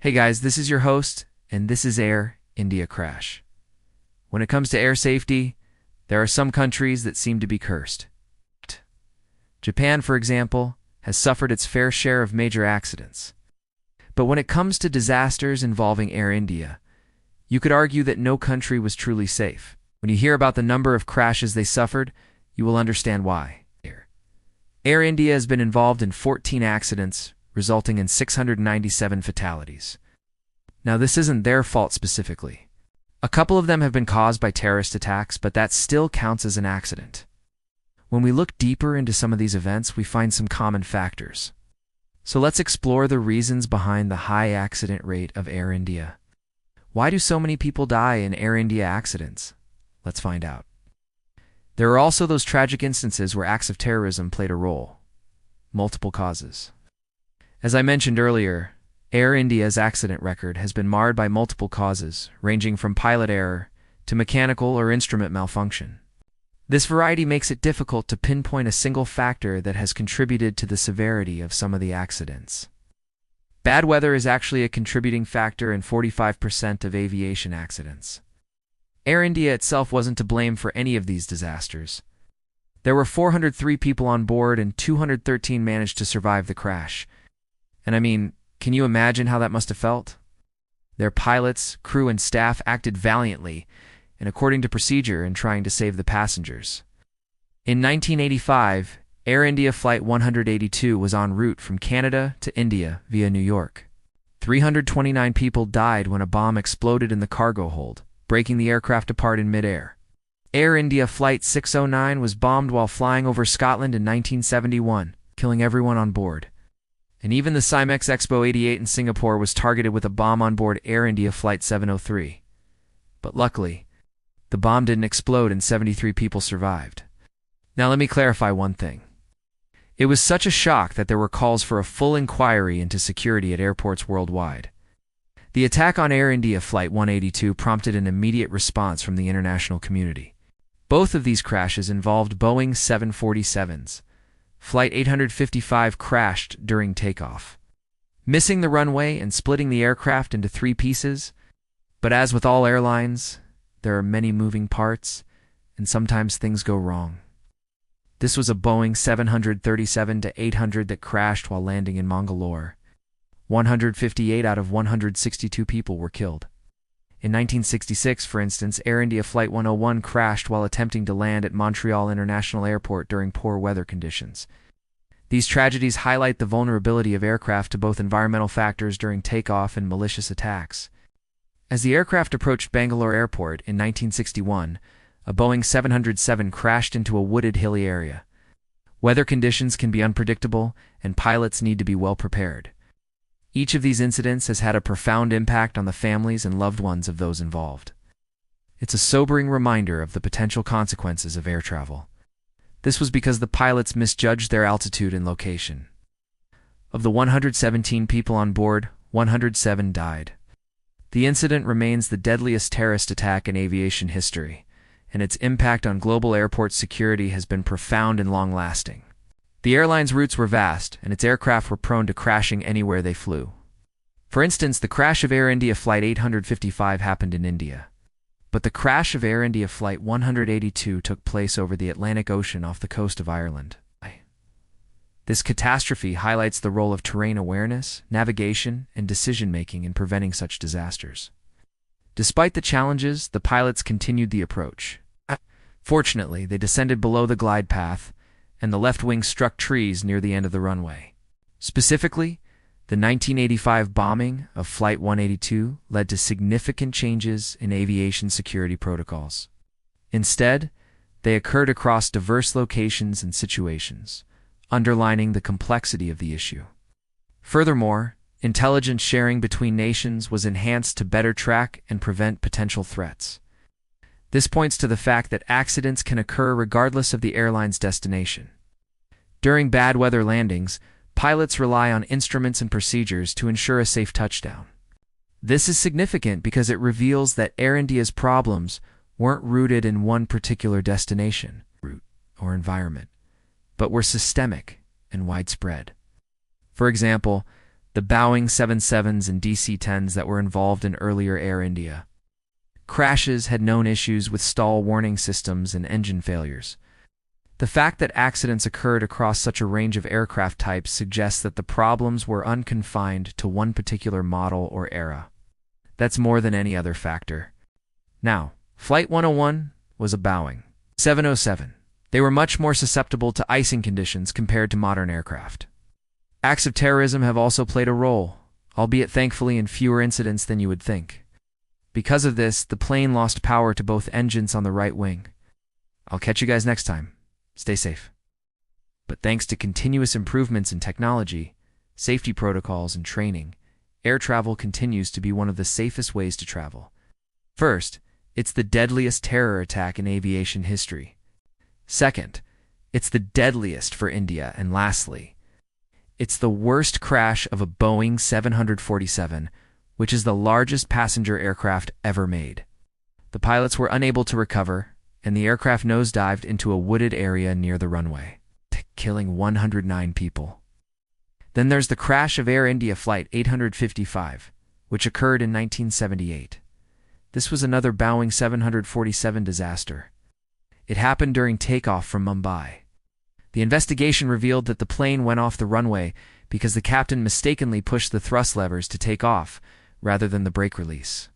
Hey guys, this is your host, and this is Air India Crash. When it comes to air safety, there are some countries that seem to be cursed. Japan, for example, has suffered its fair share of major accidents. But when it comes to disasters involving Air India, you could argue that no country was truly safe. When you hear about the number of crashes they suffered, you will understand why. Air India has been involved in 14 accidents, resulting in 697 fatalities. Now, this isn't their fault specifically. A couple of them have been caused by terrorist attacks, but that still counts as an accident. When we look deeper into some of these events, we find some common factors. So let's explore the reasons behind the high accident rate of Air India. Why do so many people die in Air India accidents? Let's find out. There are also those tragic instances where acts of terrorism played a role. Multiple causes. As I mentioned earlier, Air India's accident record has been marred by multiple causes, ranging from pilot error to mechanical or instrument malfunction. This variety makes it difficult to pinpoint a single factor that has contributed to the severity of some of the accidents. Bad weather is actually a contributing factor in 45% of aviation accidents. Air India itself wasn't to blame for any of these disasters. There were 403 people on board and 213 managed to survive the crash. And I mean, can you imagine how that must have felt? Their pilots, crew, and staff acted valiantly and according to procedure in trying to save the passengers. In 1985, Air India Flight 182 was en route from Canada to India via New York. 329 people died when a bomb exploded in the cargo hold, breaking the aircraft apart in midair. Air India Flight 609 was bombed while flying over Scotland in 1971, killing everyone on board. And even the Cimex Expo 88 in Singapore was targeted with a bomb on board Air India Flight 703. But luckily, the bomb didn't explode and 73 people survived. Now let me clarify one thing. It was such a shock that there were calls for a full inquiry into security at airports worldwide. The attack on Air India Flight 182 prompted an immediate response from the international community. Both of these crashes involved Boeing 747s. Flight 855 crashed during takeoff, missing the runway and splitting the aircraft into 3 pieces. But as with all airlines, there are many moving parts, and sometimes things go wrong. This was a Boeing 737-800 that crashed while landing in Mangalore. 158 out of 162 people were killed. In 1966, for instance, Air India Flight 101 crashed while attempting to land at Montreal International Airport during poor weather conditions. These tragedies highlight the vulnerability of aircraft to both environmental factors during takeoff and malicious attacks. As the aircraft approached Bangalore Airport in 1961, a Boeing 707 crashed into a wooded hilly area. Weather conditions can be unpredictable, and pilots need to be well prepared. Each of these incidents has had a profound impact on the families and loved ones of those involved. It's a sobering reminder of the potential consequences of air travel. This was because the pilots misjudged their altitude and location. Of the 117 people on board, 107 died. The incident remains the deadliest terrorist attack in aviation history, and its impact on global airport security has been profound and long-lasting. The airline's routes were vast, and its aircraft were prone to crashing anywhere they flew. For instance, the crash of Air India Flight 855 happened in India. But the crash of Air India Flight 182 took place over the Atlantic Ocean off the coast of Ireland. This catastrophe highlights the role of terrain awareness, navigation, and decision-making in preventing such disasters. Despite the challenges, the pilots continued the approach. Fortunately, they descended below the glide path, and the left wing struck trees near the end of the runway. Specifically, the 1985 bombing of Flight 182 led to significant changes in aviation security protocols. Instead, they occurred across diverse locations and situations, underlining the complexity of the issue. Furthermore, intelligence sharing between nations was enhanced to better track and prevent potential threats. This points to the fact that accidents can occur regardless of the airline's destination. During bad weather landings, pilots rely on instruments and procedures to ensure a safe touchdown. This is significant because it reveals that Air India's problems weren't rooted in one particular destination, route, or environment, but were systemic and widespread. For example, the Boeing 777s and DC-10s that were involved in earlier Air India crashes had known issues with stall warning systems and engine failures. The fact that accidents occurred across such a range of aircraft types suggests that the problems were unconfined to one particular model or era. That's more than any other factor. Now, Flight 101 was a Boeing 707. They were much more susceptible to icing conditions compared to modern aircraft. Acts of terrorism have also played a role, albeit thankfully in fewer incidents than you would think. Because of this, the plane lost power to both engines on the right wing. I'll catch you guys next time. Stay safe. But thanks to continuous improvements in technology, safety protocols, and training, air travel continues to be one of the safest ways to travel. First, it's the deadliest terror attack in aviation history. Second, it's the deadliest for India. And lastly, it's the worst crash of a Boeing 747, which is the largest passenger aircraft ever made. The pilots were unable to recover, and the aircraft nosedived into a wooded area near the runway, killing 109 people. Then there's the crash of Air India Flight 855, which occurred in 1978. This was another Boeing 747 disaster. It happened during takeoff from Mumbai. The investigation revealed that the plane went off the runway because the captain mistakenly pushed the thrust levers to take off rather than the brake release.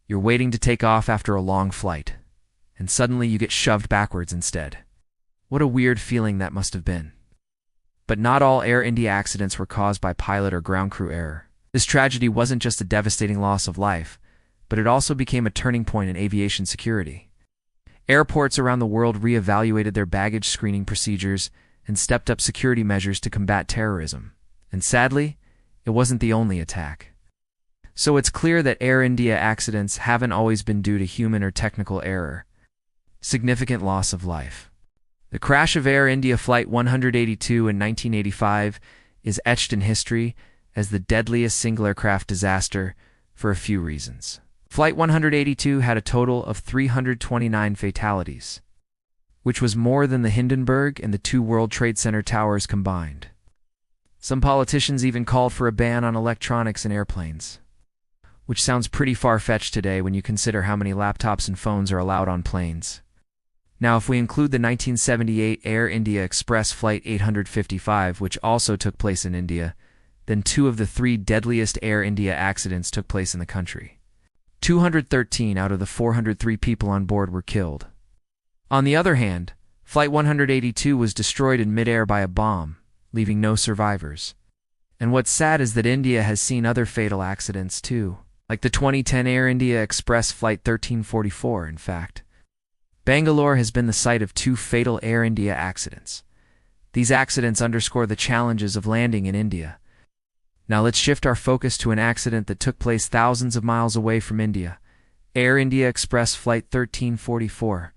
You're waiting to take off after a long flight, and suddenly you get shoved backwards instead. What a weird feeling that must have been. But not all Air India accidents were caused by pilot or ground crew error. This tragedy wasn't just a devastating loss of life, but it also became a turning point in aviation security. Airports around the world re-evaluated their baggage screening procedures and stepped up security measures to combat terrorism. And sadly, it wasn't the only attack. So it's clear that Air India accidents haven't always been due to human or technical error. Significant loss of life. The crash of Air India Flight 182 in 1985 is etched in history as the deadliest single aircraft disaster for a few reasons. Flight 182 had a total of 329 fatalities, which was more than the Hindenburg and the two World Trade Center towers combined. Some politicians even called for a ban on electronics in airplanes, which sounds pretty far-fetched today when you consider how many laptops and phones are allowed on planes. Now, if we include the 1978 Air India Express Flight 855, which also took place in India, then 2 of the 3 deadliest Air India accidents took place in the country. 213 out of the 403 people on board were killed. On the other hand, Flight 182 was destroyed in midair by a bomb, leaving no survivors. And what's sad is that India has seen other fatal accidents too, like the 2010 Air India Express Flight 1344, in fact. Bangalore has been the site of 2 fatal Air India accidents. These accidents underscore the challenges of landing in India. Now let's shift our focus to an accident that took place thousands of miles away from India. Air India Express Flight 1344.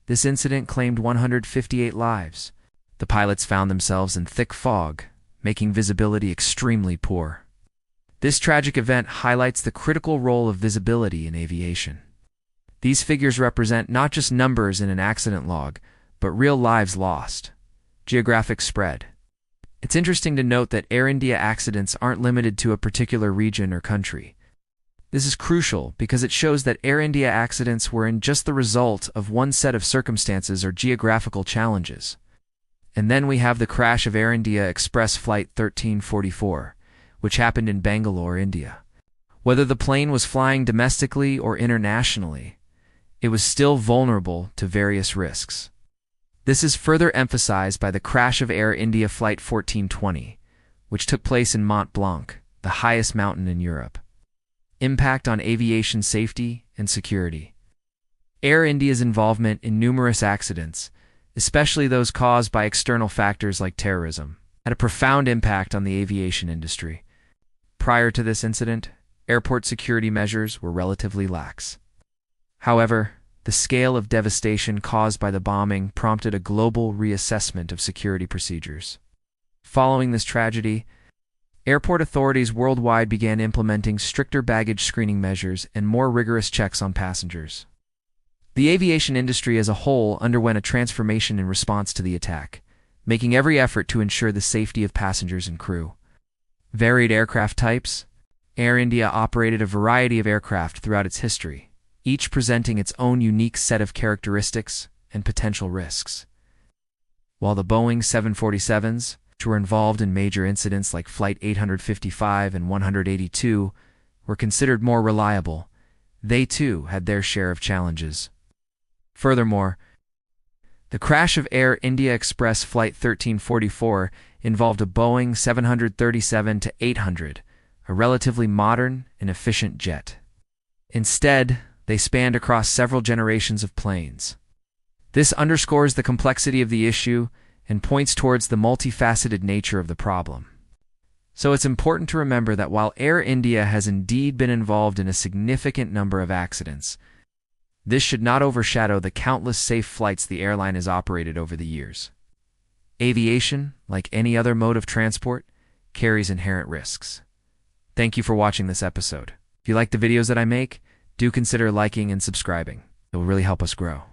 This incident claimed 158 lives. The pilots found themselves in thick fog, making visibility extremely poor. This tragic event highlights the critical role of visibility in aviation. These figures represent not just numbers in an accident log, but real lives lost. Geographic spread. It's interesting to note that Air India accidents aren't limited to a particular region or country. This is crucial because it shows that Air India accidents weren't just the result of one set of circumstances or geographical challenges. And then we have the crash of Air India Express Flight 1344, which happened in Bangalore, India. Whether the plane was flying domestically or internationally, it was still vulnerable to various risks. This is further emphasized by the crash of Air India Flight 1420, which took place in Mont Blanc, the highest mountain in Europe. Impact on aviation safety and security. Air India's involvement in numerous accidents, especially those caused by external factors like terrorism, had a profound impact on the aviation industry. Prior to this incident, airport security measures were relatively lax. However, the scale of devastation caused by the bombing prompted a global reassessment of security procedures. Following this tragedy, airport authorities worldwide began implementing stricter baggage screening measures and more rigorous checks on passengers. The aviation industry as a whole underwent a transformation in response to the attack, making every effort to ensure the safety of passengers and crew. Varied aircraft types. Air India operated a variety of aircraft throughout its history, each presenting its own unique set of characteristics and potential risks. While the Boeing 747s, which were involved in major incidents like Flight 855 and 182, were considered more reliable, they too had their share of challenges. Furthermore, the crash of Air India Express Flight 1344 involved a Boeing 737-800, a relatively modern and efficient jet. Instead, they spanned across several generations of planes. This underscores the complexity of the issue and points towards the multifaceted nature of the problem. So it's important to remember that while Air India has indeed been involved in a significant number of accidents, this should not overshadow the countless safe flights the airline has operated over the years. Aviation, like any other mode of transport, carries inherent risks. Thank you for watching this episode. If you like the videos that I make, do consider liking and subscribing. It will really help us grow.